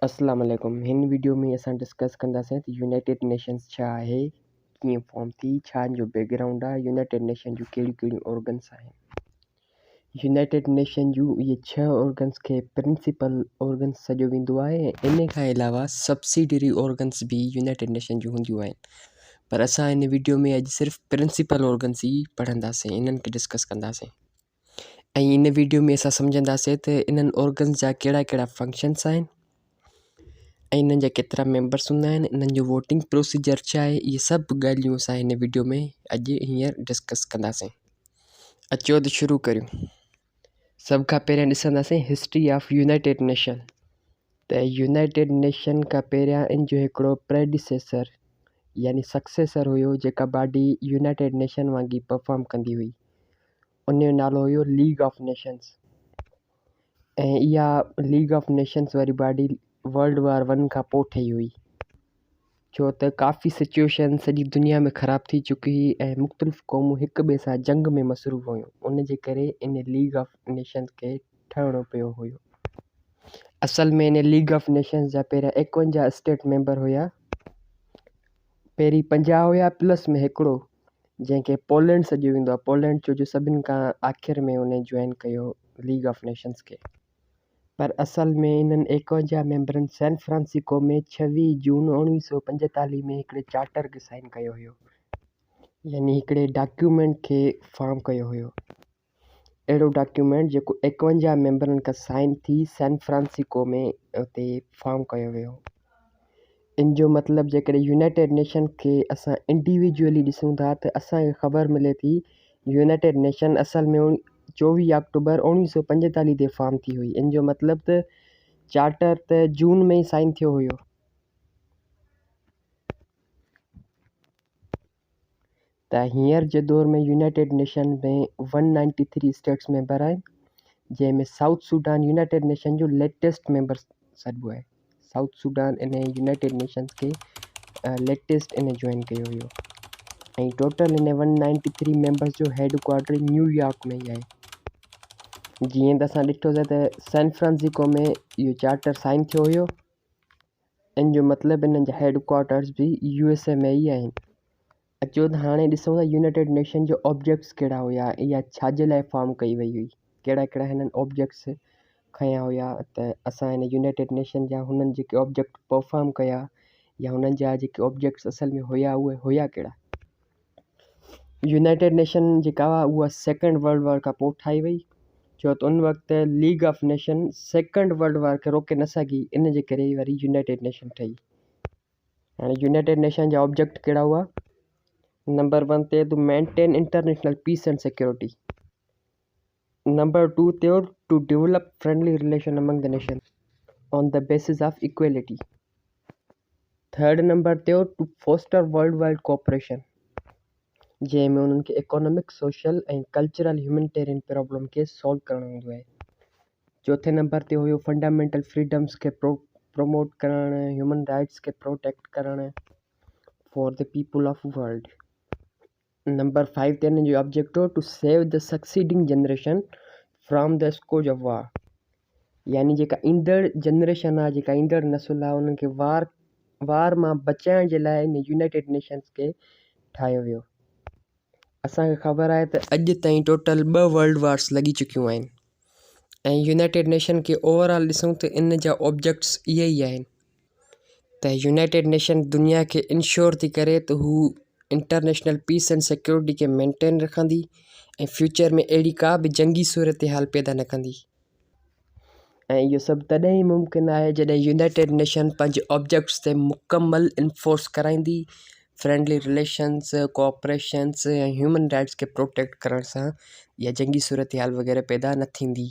अस्सलाम वालेकुम। हिन वीडियो में असां डिस्कस कंदासीं त यूनाइटेड नेशंस छा आहे, कीअं फॉर्म थी, छा जो बैकग्राउंड आहे, यूनाइटेड नेशन जूं कहिड़ियूं कहिड़ियूं ऑर्गन्स आहिनि। यूनाइटेड नेशन जूं इहे 6 ऑर्गन्स खे प्रिंसिपल ऑर्गन्स सॾियो वेंदो आहे ऐं इन खां अलावा सब्सिडरी ऑर्गन्स भी यूनाइटेड नेशन जूं हूंदियूं आहिनि। पर असां इन वीडियो में अॼु सिर्फ़ु प्रिंसिपल ऑर्गन्स ई पढ़ंदासीं, इन्हनि खे डिस्कस कंदासीं। ऐं इन वीडियो में असां सम्झंदासीं त इन्हनि ऑर्गन्स जा कहिड़ा कहिड़ा फंक्शन्स आहिनि ऐं इन्हनि जा केतिरा मेंबर्स हूंदा आहिनि, इन्हनि जो वोटिंग प्रोसीजर छा आहे, इहे सभु ॻाल्हियूं असां हिन वीडियो में अॼु हींअर डिस्कस कंदासीं। अचो त शुरू करियूं। सभ खां पहिरियां ॾिसंदासीं हिस्ट्री ऑफ यूनाइटेड नेशन। त यूनाइटेड नेशन खां पहिरियां इन जो हिकिड़ो प्रेडिसेसर यानी सक्सेसर हुयो जेका बॉडी यूनाइटेड नेशन वांगुरु परफॉर्म कंदी हुई। उन जो नालो हुयो लीग ऑफ नेशंस। ऐं इहा लीग ऑफ नेशंस वारी बॉडी वर्ल्ड वार 1 खां पोइ ठही हुई, छो त काफ़ी सिचुएशन सॼी दुनिया में ख़राब थी चुकी हुई ऐं मुख़्तलिफ़ क़ौमूं हिक ॿिए सां जंग में मसरूफ़ हुयूं। उन जे करे इन लीग ऑफ नेशंस खे ठहिणो पियो हुयो। असल में इन लीग ऑफ नेशंस जा पहिरियां 51 स्टेट मेंबर हुया। पहिरीं 50 हुया प्लस में हिकिड़ो जंहिंखे पोलैंड सॾियो वेंदो आहे। पोलैंड जो सभिनि खां आख़िर में उन जॉइन कयो लीग ऑफ नेशंस खे। पर असल में इन्हनि 51 मेंबरनि सैन फ्रांसिस्को में 26 जून 1945 में हिकिड़े चार्टर खे साइन कयो हुयो, यानी हिकिड़े डॉक्यूमेंट खे फॉर्म कयो हुयो। अहिड़ो डॉक्यूमेंट जेको 51 मेंबरनि खां साइन थी सैन फ्रांसिस्को में उते फॉर्म कयो वियो। इन जो मतिलबु जेकॾहिं यूनाइटेड नेशन खे असां इंडिविजुअली ॾिसूं था त असांखे ख़बर मिले थी यूनाइटेड नेशन असल में 24 अक्टूबर 1945 ते फॉर्म थी हुई। इन जो मतिलबु त चार्टर त जून में ई साइन थियो हुयो। त हींअर जे दौर में यूनाइटेड नेशन में 193 स्टेट्स मेंबर आहिनि, जंहिंमें साउथ सूडान यूनाइटेड नेशन जो लेटेस्ट मेंबर सॾिबो आहे। South Sudan in United Nations खे लेटेस्ट इन जॉइन कयो हुयो ऐं टोटल इन 193 मेंबर्स जो हेड क्वार्टर न्यूयॉर्क में ई आहे। जीअं त असां ॾिठोसीं त सैन फ्रांसिस्को में इहो चार्टर साइन थियो हुयो। इन जो मतिलबु इन्हनि जा हेड क्वार्टर्स भी USA में ई आहिनि। अचो त हाणे ॾिसूं था यूनाइटेड नेशन जो ऑब्जेक्ट्स कहिड़ा हुया, इहा छाजे लाइ फॉर्म कई वई हुई, कहिड़ा कहिड़ा हिननि ऑब्जेक्ट्स खयां हुया। त असां हिन यूनाइटेड नेशन जा हुननि जेके ऑब्जेक्ट परफॉर्म कया या हुननि जा जेके ऑब्जेक्ट्स असल में हुया उहे हुया कहिड़ा। यूनाइटेड नेशन जेका हुआ उहा सेकेंड वर्ल्ड वॉर खां पोइ ठाही वई, छो त उन वक़्तु league of nation second world war खे रोके न सघी, इन जे करे वरी यूनाइटेड नेशन ठही। हाणे यूनाइटेड नेशन जा ऑब्जेक्ट कहिड़ा हुआ। नंबर 1 ते to maintain international peace and security. Number 2 ते to develop friendly relation among the nation on the basis of equality. Third number ते to foster world wide cooperation, जंहिंमें उन्हनि खे इकोनॉमिक सोशल ऐं कल्चरल ह्यूमैनिटेरियन प्रॉब्लम खे solve करणो हूंदो आहे। चौथे नंबर ते हुयो फंडामेंटल फ्रीडम्स खे प्रमोट करणु, ह्यूमन राइट्स खे प्रोटेक्ट करणु for the people of world. Number 5 ते हिन जो ऑब्जेक्ट हो to save the succeeding generation from the scourge of war, यानी जेका ईंदड़ जनरेशन आहे, जेका ईंदड़ नसुल आहे, उन्हनि खे वार मां बचाइण जे लाइ इन यूनाइटेड नेशंस खे ठाहियो वियो। असांखे ख़बर आहे त अॼु ताईं टोटल 2 वर्ल्ड वार्स लॻी चुकियूं आहिनि ऐं यूनाइटेड नेशन खे ओवरऑल ॾिसूं त इन जा ऑब्जेक्ट्स इहे ई आहिनि त यूनाइटेड नेशन दुनिया खे इंश्योर थी करे त हू इंटरनेशनल पीस एंड सिक्योरिटी खे मेंटेन रखंदी ऐं फ्यूचर में अहिड़ी का बि जंगी सूरत हाल पैदा न कंदी। ऐं इहो सभु तॾहिं ई मुमकिन आहे जॾहिं यूनाइटेड नेशन पंहिंजे ऑब्जेक्ट्स ते मुकमल इन्फोर्स कराईंदी। फ्रेंडली रिलेशन्स, कोऑपरेशन्स ऐं ह्यूमन राइट्स खे प्रोटेक्ट करण सां इहा जंगी सूरत हाल वग़ैरह पैदा न थींदी।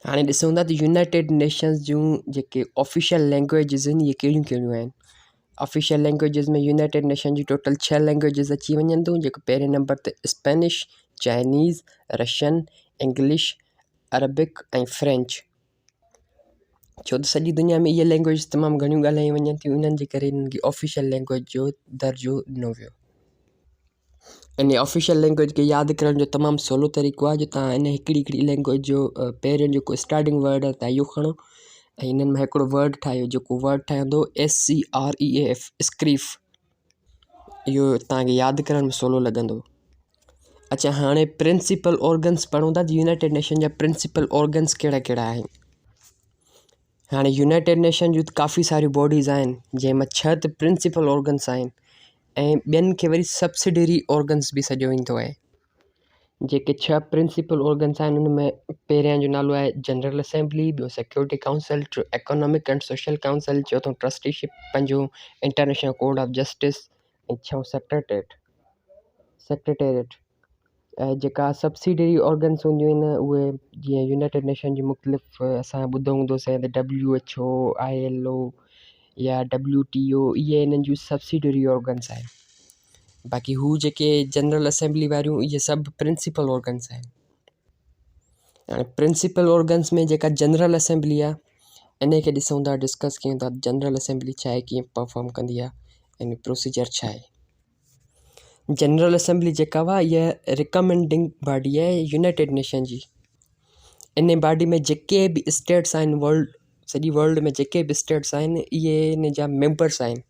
हाणे ॾिसूं था त यूनाइटेड नेशंस जूं जेके ऑफिशियल लैंग्वेजिस आहिनि इहे कहिड़ियूं कहिड़ियूं आहिनि। ऑफिशियल लैंग्वेजिस में यूनाइटेड नेशन जी टोटल 6 लैंग्वेजिस अची वञनि थियूं, जेको पहिरें नंबर ते Spanish, Chinese, Russian, English, Arabic ऐं फ्रेंच। छो त सॼी दुनिया में इहे लैंग्वेज तमामु घणियूं ॻाल्हायूं वञनि थियूं, इन्हनि जे करे इन्हनि खे ऑफिशियल लैंग्वेज जो दर्जो ॾिनो वियो। इन ऑफिशियल लैंग्वेज खे यादि करण जो तमामु सवलो तरीक़ो आहे जो तव्हां इन हिकिड़ी लैंग्वेज जो पहिरियों जेको स्टार्टिंग वर्ड आहे तव्हां इहो खणो ऐं हिननि में हिकिड़ो वर्ड ठाहियो, जेको वर्ड ठहंदो SCREAF, स्क्रीफ। इहो तव्हांखे यादि करण में सवलो लॻंदो। अच्छा, हाणे प्रिंसिपल ऑर्गन्स पढ़ूं था। यूनाइटेड नेशन जा प्रिंसिपल ऑर्गन्स कहिड़ा कहिड़ा आहिनि। हाणे यूनाइटेड नेशन जूं काफ़ी सारियूं बॉडीज़ आहिनि, जंहिंमां 6 त प्रिंसिपल ऑर्गन्स आहिनि ऐं ॿियनि खे वरी सब्सिडरी ऑर्गन्स बि सॾियो वेंदो आहे। जेके 6 प्रिंसिपल ऑर्गन्स आहिनि उन में पहिरियां जो नालो आहे जनरल असेंबली, ॿियो security council, economic and social council, चौथों ट्रस्टीशिप, पंजो इंटरनेशनल कोड ऑफ जस्टिस ऐं छहों सेक्रेटेरिएट। ऐं जेका सब्सिडरी ऑर्गन्स हूंदियूं आहिनि उहे जीअं यूनाइटेड नेशन जी मुख़्तलिफ़ असां ॿुधो हूंदोसीं त WHO, ILO या WTO, इहे इन्हनि जूं सब्सिडरी ऑर्गन्स आहिनि। बाक़ी हू जेके जनरल असेंबली वारियूं, इहे सभु प्रिंसिपल ऑर्गन्स आहिनि। हाणे प्रिंसिपल ऑर्गन्स में जेका जनरल असेंबली आहे, इन खे ॾिसूं था, डिस्कस कयूं था। जनरल असेंबली छा आहे, कीअं परफॉर्म कंदी आहे, इन प्रोसीजर छा आहे। जनरल असेंबली जेका हुआ इहा रिकमेंडिंग बॉडी आहे यूनाइटेड नेशन जी। इन बॉडी में जेके बि स्टेट्स आहिनि, सॼी वर्ल्ड में जेके बि स्टेट्स आहिनि, इहे इन जा मेंबर्स आहिनि।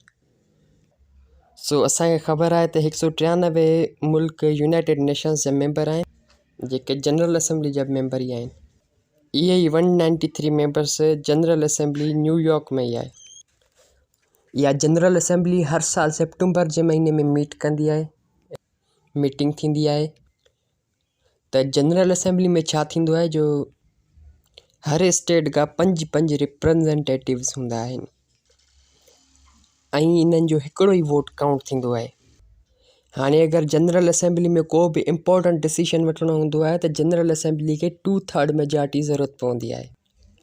सो असांखे ख़बर आहे त 193 मुल्क यूनाइटेड नेशंस जा मेंबर आहिनि, जेके जनरल असेंबली जा मेंबर ई आहिनि। इहे ई 193 मेंबर्स जनरल असेंबली न्यूयॉर्क में ई आहे। इहा जनरल असेंबली हर साल सितंबर जे महीने में मीटिंग थींदी आहे। त जनरल असेंबली में छा थींदो आहे, जो हर स्टेट खां 5 रिप्रेज़ेंटेटिव्स हूंदा आहिनि ऐं इन्हनि जो हिकिड़ो ई वोट काउंट थींदो आहे। हाणे अगरि जनरल असेंबली में को बि इम्पोर्टेंट डिसीशन वठिणो हूंदो आहे त जनरल असेंबली खे 2/3 मेजॉरिटी ज़रूरत पवंदी आहे।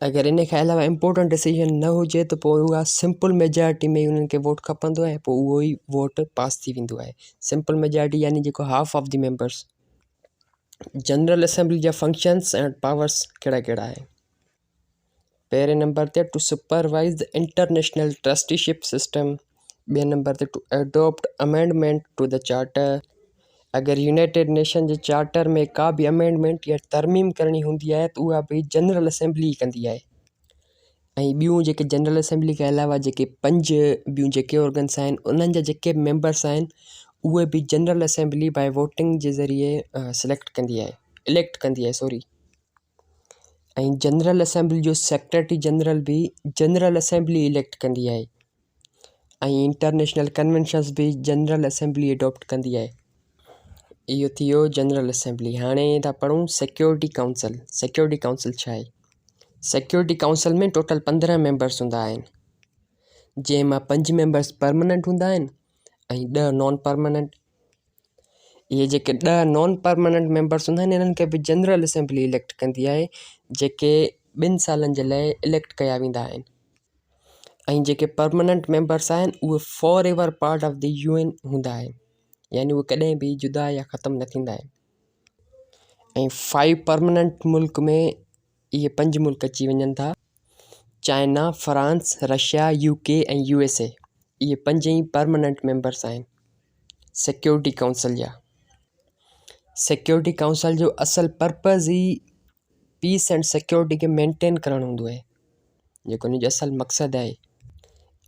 अगरि इन खां अलावा इम्पोर्टेंट डिसीजन न हुजे त पोइ उहा सिंपल मेजॉरिटी में उन्हनि खे वोट खपंदो आहे, पोइ उहो ई वोट पास थी वेंदो आहे। सिंपल मेजॉरिटी यानी जेको half of the members. General Assembly जा फंक्शंस एंड पावर्स कहिड़ा कहिड़ा आहिनि। पहिरें नंबर ते to supervise the international trusteeship system. ॿिए नंबर ते to adopt amendment to the charter. अगरि यूनाइटेड नेशन जे चार्टर में का बि अमेंडमेंट या तरमीम करणी हूंदी आहे त उहा बि जनरल असेंबली कंदी आहे। ऐं ॿियूं जेके जनरल असेंबली खां अलावा जेके 5 ॿियूं जेके ऑर्गन्स आहिनि, उन्हनि जा जेके मेंबर्स आहिनि, उहे बि जनरल असेंबली बाय वोटिंग जे ज़रिए इलेक्ट कंदी आहे। ऐं जनरल असेंबली जो सेक्रेटरी जनरल बि जनरल असेंबली इलेक्ट कंदी आहे ऐं इंटरनेशनल कन्वेंशन्स बि जनरल असेंबली एडॉप्ट कंदी आहे। इहो थी वियो जनरल असेंबली। हाणे था पढ़ूं सिक्योरिटी काउंसिल। सिक्योरिटी काउंसिल छा आहे। सिक्योरिटी काउंसिल में टोटल 15 मेंबर्स हूंदा आहिनि, जंहिंमां 5 मेंबर्स परमानेंट हूंदा आहिनि ऐं 10 नॉन परमानेंट। इहे जेके 10 नॉन परमानेंट मेंबर्स हूंदा आहिनि, इन्हनि खे बि जनरल असेंबली इलेक्ट कंदी आहे, जेके 2 सालनि जे लाइ इलेक्ट कया वेंदा आहिनि। ऐं जेके परमानेंट मेंबर्स आहिनि उहे for ever part of the UN हूंदा आहिनि, यानी उहे कॾहिं बि जुदा या ख़तमु न थींदा आहिनि। ऐं 5 परमानेंट मुल्क में इहे 5 मुल्क अची वञनि था: चाइना, फ्रांस, रशिया, UK ऐं USA। इहे 5 ई परमानेंट मेंबर्स आहिनि सिक्योरिटी काउंसिल जा। सिक्योरिटी काउंसिल जो असल पर्पज़ ई पीस एंड सिक्योरिटी खे मेंटेन करणु हूंदो आहे, जेको हुन जो असल मक़सदु आहे।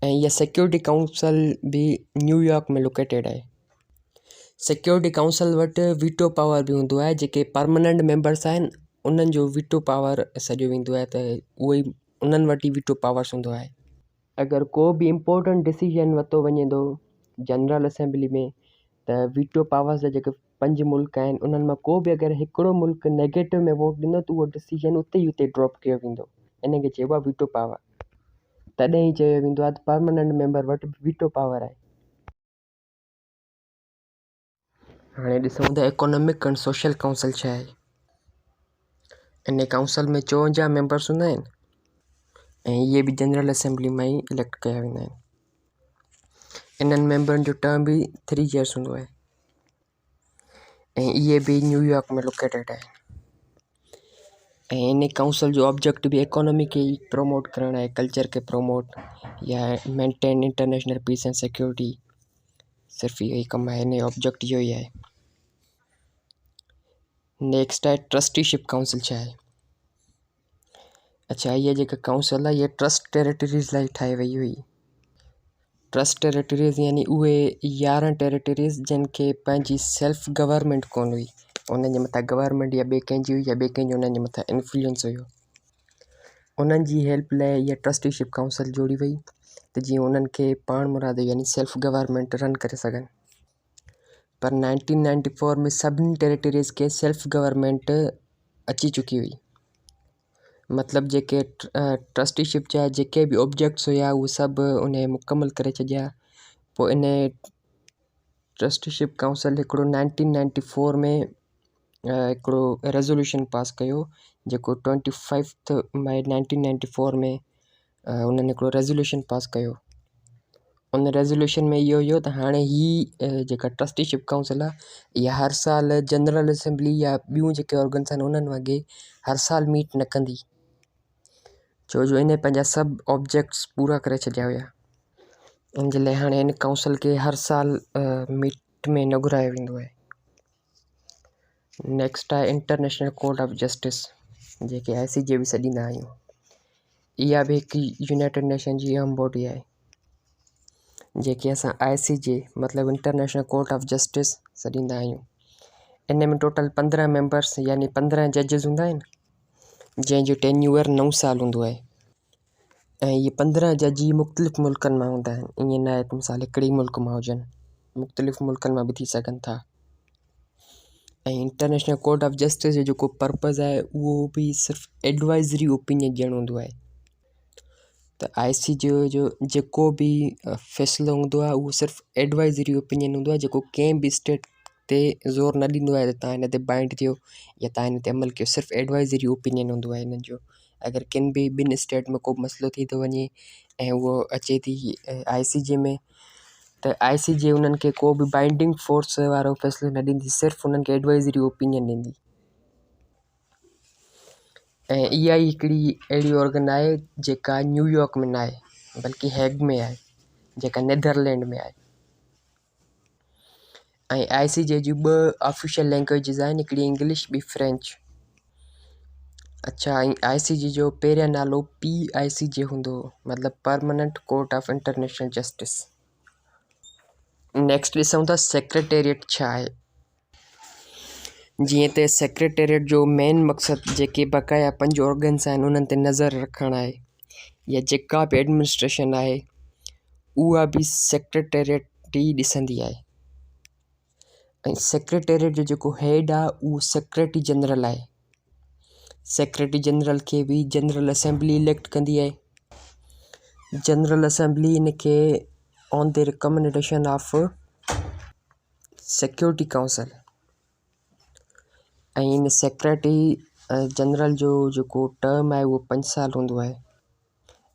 ऐं इहा सिक्योरिटी काउंसिल बि न्यूयॉर्क में लोकेटेड आहे। सिक्योरिटी काउंसिल वटि वीटो पावर बि हूंदो आहे। जेके परमानेंट मेंबर्स आहिनि उन्हनि जो वीटो पावर सॼो वेंदो आहे, त उहो ई उन्हनि वटि ई वीटो पावर्स हूंदो आहे। अगरि को बि इम्पोर्टेंट डिसीजन वरितो वञे थो जनरल असेंबली में, त वीटो पावर्स जा जेके 5 मुल्क आहिनि, उन्हनि मां को बि अगरि हिकिड़ो मुल्क नेगेटिव में वोट ॾींदो त उहो डिसीजन उते ई उते ड्रॉप कयो वेंदो। इन खे चइबो आहे वीटो पावर। तॾहिं ई चयो वेंदो आहे त परमानेंट मेंबर वटि वीटो पावर आहे। हाणे ॾिसूं था इकोनॉमिक एंड सोशल काउंसिल छा आहे। इन काउंसिल में 54 मेंबर्स हूंदा आहिनि ऐं इहे बि जनरल असेंबली मां ई इलेक्ट कया वेंदा आहिनि। इन्हनि मेंबरनि जो टर्म बि 3 इयर्स हूंदो आहे ऐं इहे बि न्यूयॉर्क में लोकेटेड आहे। ऐं इन काउंसिल जो ऑब्जेक्ट बि इकोनॉमी खे ई प्रमोट करणु आहे, कल्चर खे प्रमोट या maintain international peace and security. सिर्फ़ु इहो ई कमु आहे, हिन जो ऑब्जेक्ट इहो ई आहे। नेक्स्ट आहे ट्रस्टीशिप काउंसिल छा आहे। अच्छा, इहा जेका काउंसिल आहे इहा ट्रस्ट टेरिटरीज़ लाइ ठाही वई हुई। ट्रस्ट टेरिटरीज़ यानी उहे 11 टेरिटरीज़ जिन खे पंहिंजी सेल्फ गवर्नमेंट कोन हुई, उन्हनि जे मथां गवर्नमेंट या ॿिए कंहिंजी हुई या ॿिए कंहिंजो उन्हनि जे मथां इन्फ्लुएंस हुयो। उन्हनि जी हेल्प लाइ इहा ट्रस्टीशिप काउंसिल जोड़ी वई त जीअं उन्हनि खे पाण मुराद यानी सेल्फ गवर्नमेंट रन करे सघनि। पर 1994 में सभिनी टेरिटरीज़ खे सेल्फ गवर्नमेंट अची चुकी हुई। मतिलबु जेके ट्रस्टीशिप जा जेके बि ऑब्जेक्ट्स हुया उहे सभु उन मुकमल करे छॾिया। पोइ इन ट्रस्टीशिप काउंसिल हिकिड़ो 1994 में हिकिड़ो रेज़ोल्यूशन पास कयो, जेको 25 मई 1994 में उन्हनि हिकिड़ो रेज़ोल्यूशन पास कयो। उन रेज़ोल्यूशन में इहो हुयो त हाणे ही जेका ट्रस्टीशिप काउंसिल आहे इहा हर साल जनरल असेंबली या ॿियूं जेके ऑर्गन्स आहिनि उन्हनि वांगुरु हर साल मीट न कंदी, छो जो इन पंहिंजा सभु ऑब्जेक्ट्स पूरा करे छॾिया हुया। इन जे लाइ हाणे इन काउंसिल खे हर साल मीट में न घुरायो वेंदो आहे। नेक्स्ट आहे इंटरनेशनल कोर्ट ऑफ जस्टिस, जेके ICJ बि सॾींदा आहियूं। इहा बि हिकु यूनाइटेड नेशन जी अहम बॉडी आहे, जेके असां ICJ मतिलबु इंटरनेशनल कोर्ट ऑफ जस्टिस सॾींदा आहियूं। इन में टोटल 15 मेंबर्स यानी 15 जजिस हूंदा आहिनि, जंहिंजो टेन्यूअर 9 साल हूंदो आहे। ऐं इहे 15 जजी मुख़्तलिफ़ मुल्कनि मां हूंदा आहिनि, ईअं न आहे त मिसाल हिकिड़े ई मुल्क मां हुजनि, मुख़्तलिफ़ मुल्कनि मां बि थी सघनि था। ऐं इंटरनेशनल कोर्ट ऑफ जस्टिस जो जेको पर्पज़ आहे उहो बि सिर्फ़ु एडवाइज़री ओपिनियन ॾियणु हूंदो आहे। त ICJ जो जेको बि फ़ैसिलो हूंदो आहे उहो सिर्फ़ु एडवाइज़री ओपिनियन हूंदो आहे, जेको कंहिं बि स्टेट ते ज़ोर न ॾींदो आहे त तव्हां हिन ते बाइंड थियो या तव्हां हिन ते अमल कयो। सिर्फ़ु एडवाइज़री ओपिनियन हूंदो आहे हिननि जो। अगरि किन बि ॿिनि स्टेट में को बि मसइलो थी थो वञे ऐं उहो अचे थी ICJ में, त ICJ उन्हनि खे को बि बाइंडिंग फोर्स वारो फ़ैसिलो न ॾींदी, सिर्फ़ु उन्हनि खे एडवाइज़री ओपिनियन ॾींदी। ऐं इहा ई हिकिड़ी अहिड़ी ऑर्गन आहे जेका न्यूयॉर्क में न आहे, बल्कि हेग में आहे, जेका नीदरलैंड में आहे। ऐं ICJ जूं 2 ऑफिशियल लैंग्वेजिस आहिनि, हिकिड़ी इंग्लिश ॿी फ्रेंच। अच्छा, ऐं ICJ जो पहिरियां नालो PICJ हूंदो हो, मतिलबु permanent court of international justice. Next ॾिसूं था सेक्रेटेरिएट छा आहे। जीअं त सेक्रेटेरिएट जो मेन मक़सदु जेके बक़ाया 5 ऑर्गन्स आहिनि उन्हनि ते नज़र रखणु आहे, या जेका बि एडमिनिस्ट्रेशन आहे उहा बि सेक्रेटेरिएट ई ॾिसंदी आहे। ऐं सेक्रेटेरिएट जो जेको हेड आहे उहो सेक्रेटरी जनरल आहे। सेक्रेटरी जनरल खे बि जनरल असेंबली इलेक्ट कंदी आहे। जनरल असेंबली इन खे on the recommendation of security council. ऐं इन सेक्रेटरी जनरल जो जेको टर्म आहे उहो 5 साल हूंदो आहे।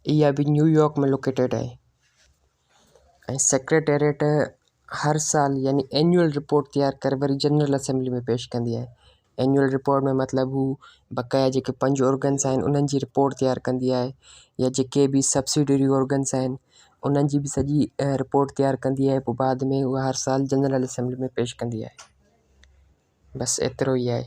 इहा बि न्यूयॉर्क में लोकेटेड आहे। ऐं सेक्रेटेरिएट हर साल यानी एनुअल रिपोर्ट तयारु करे वरी जनरल असेंबली में पेश कंदी आहे। एनुअल रिपोर्ट में मतिलबु हू बक़ाया जेके 5 ऑर्गन्स आहिनि उन्हनि जी रिपोर्ट तयारु कंदी आहे, या जेके बि सब्सिडरी ऑर्गन्स आहिनि उन्हनि जी बि सॼी रिपोर्ट तयारु कंदी आहे। पोइ बाद में उहा हर साल जनरल असेंबली में पेश कंदी आहे। बसि एतिरो ई आहे।